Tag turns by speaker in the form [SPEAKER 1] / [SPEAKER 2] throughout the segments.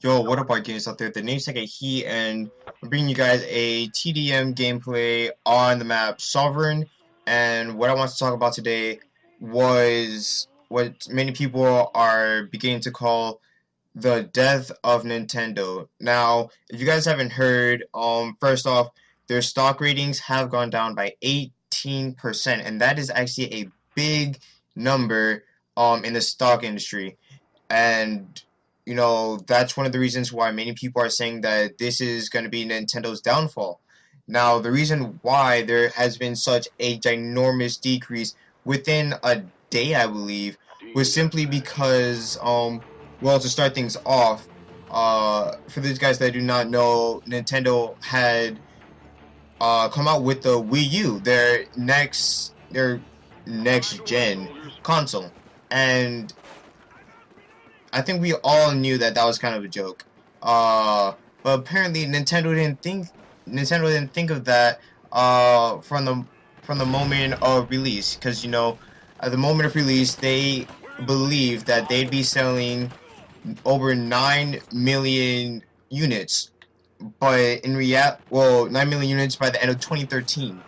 [SPEAKER 1] Yo, what up, our gamers out there? The namesake is He, and I'm bringing you guys a TDM gameplay on the map Sovereign. And what I want to talk about today was what many people are beginning to call the death of Nintendo. Now, if you guys haven't heard, first off, their stock ratings have gone down by 18%, and that is actually a big number in the stock industry. And that's one of the reasons why many people are saying that this is going to be Nintendo's downfall. Now, the reason why there has been such a ginormous decrease within a day, I believe, was simply because, well, to start things off, for those guys that do not know, Nintendo had come out with the Wii U, their next gen console, and I think we all knew that that was kind of a joke. But apparently Nintendo didn't think of that from the moment of release, because at the moment of release they believed that they'd be selling over 9 million units, but in 9 million units by the end of 2013.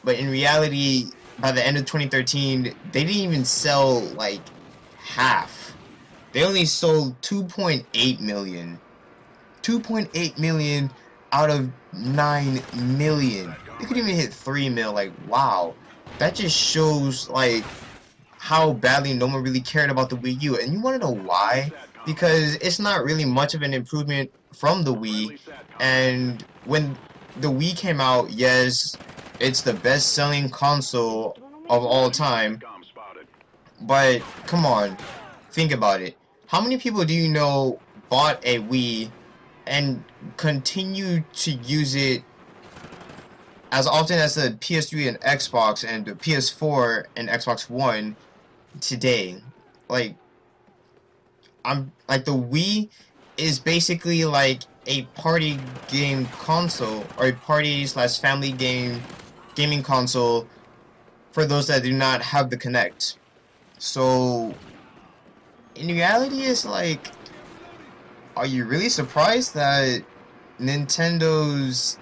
[SPEAKER 1] But in reality, by the end of 2013, they didn't even sell like half. They only sold 2.8 million. 2.8 million out of 9 million. They could even hit 3 mil. Like, wow. That just shows, like, how badly no one really cared about the Wii U. And you want to know why? Because it's not really much of an improvement from the Wii. And when the Wii came out, yes, it's the best-selling console of all time. But, come on. Think about it. How many people do you know bought a Wii and continue to use it as often as the PS3 and Xbox and the PS4 and Xbox One today? Like, the Wii is basically like a party game console, or a party/family gaming console for those that do not have the Kinect. So in reality, it's like, are you really surprised that Nintendo's,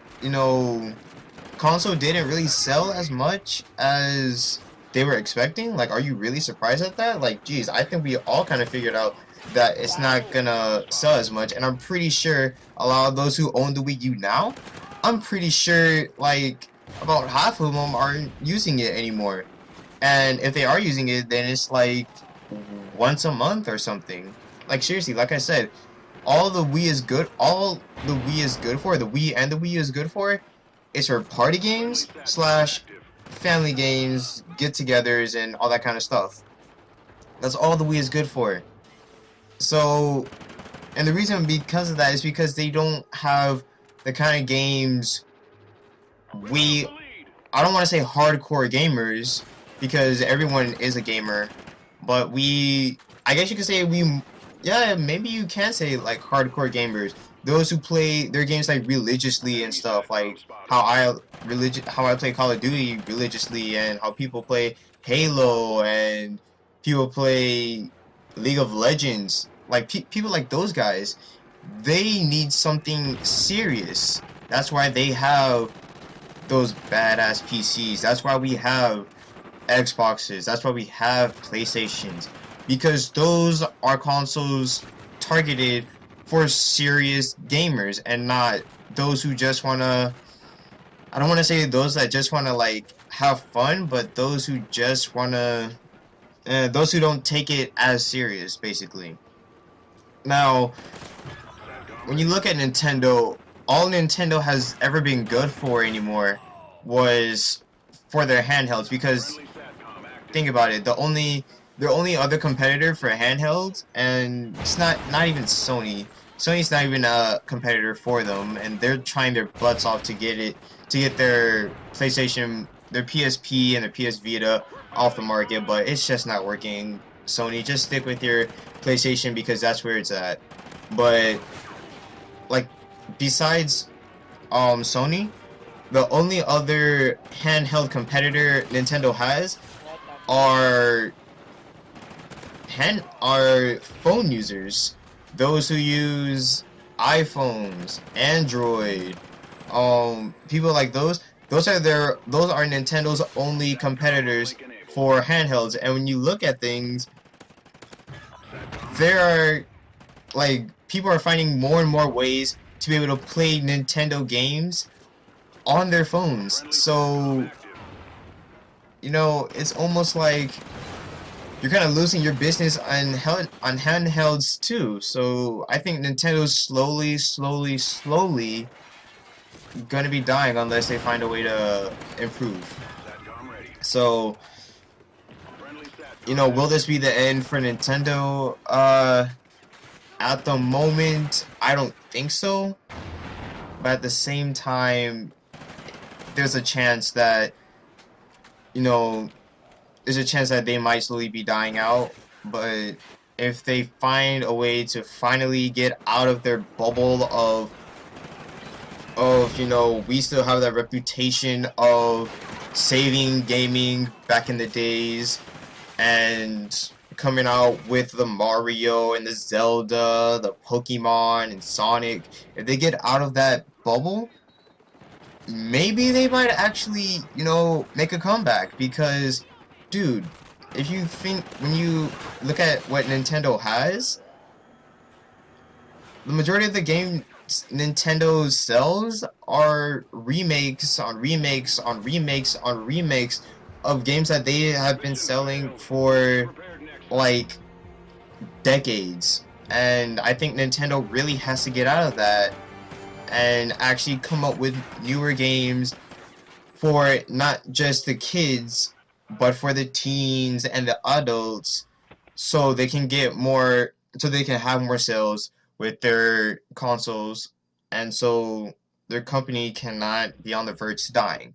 [SPEAKER 1] console didn't really sell as much as they were expecting? Like, are you really surprised at that? Like, geez, I think we all kind of figured out that it's not gonna sell as much, and I'm pretty sure a lot of those who own the Wii U now, I'm pretty sure, like, about half of them aren't using it anymore. And if they are using it, then it's like once a month or something. Like, seriously, like I said, all the Wii is good for, the Wii and the Wii U is good for, is for party games slash family games, get-togethers, and all that kind of stuff. That's all the Wii is good for. So, and the reason because of that is because they don't have the kind of games I don't want to say hardcore gamers, because everyone is a gamer, but I guess you could say yeah, maybe you can say like hardcore gamers, those who play their games like religiously and stuff, like how I play Call of Duty religiously, and how people play Halo, and people play League of Legends. Like, people like those guys, they need something serious. That's why they have those badass PCs. That's why we have Xboxes. That's why we have PlayStations. Because those are consoles targeted for serious gamers, and not those who just wanna, I don't wanna say those that just wanna like have fun, but those who just wanna those who don't take it as serious, basically. Now, when you look at Nintendo, all Nintendo has ever been good for anymore was for their handhelds, because think about it, their only other competitor for handhelds, and it's not even Sony. Sony's not even a competitor for them, and they're trying their butts off to get their PlayStation, their PSP and their PS Vita off the market, but it's just not working. Sony, just stick with your PlayStation, because that's where it's at. But like, besides Sony, the only other handheld competitor Nintendo has are phone users. those who use iPhones, Android, people like those are Nintendo's only competitors for handhelds. And when you look at things, there are like people are finding more and more ways to be able to play Nintendo games on their phones. So, you know, it's almost like you're kind of losing your business on handhelds too. So I think Nintendo's slowly gonna be dying unless they find a way to improve. So, you know, will this be the end for Nintendo? At the moment, I don't think so. But at the same time, there's a chance that, you know, there's a chance that they might slowly be dying out. But if they find a way to finally get out of their bubble of, you know, we still have that reputation of saving gaming back in the days and coming out with the Mario and the Zelda, the Pokemon and Sonic. If they get out of that bubble, maybe they might actually, you know, make a comeback. Because, dude, if you think, when you look at what Nintendo has, the majority of the games Nintendo sells are remakes on remakes on remakes on remakes of games that they have been selling for like decades. And I think Nintendo really has to get out of that and actually come up with newer games for not just the kids but for the teens and the adults, so they can get more, so they can have more sales with their consoles, and so their company cannot be on the verge to dying.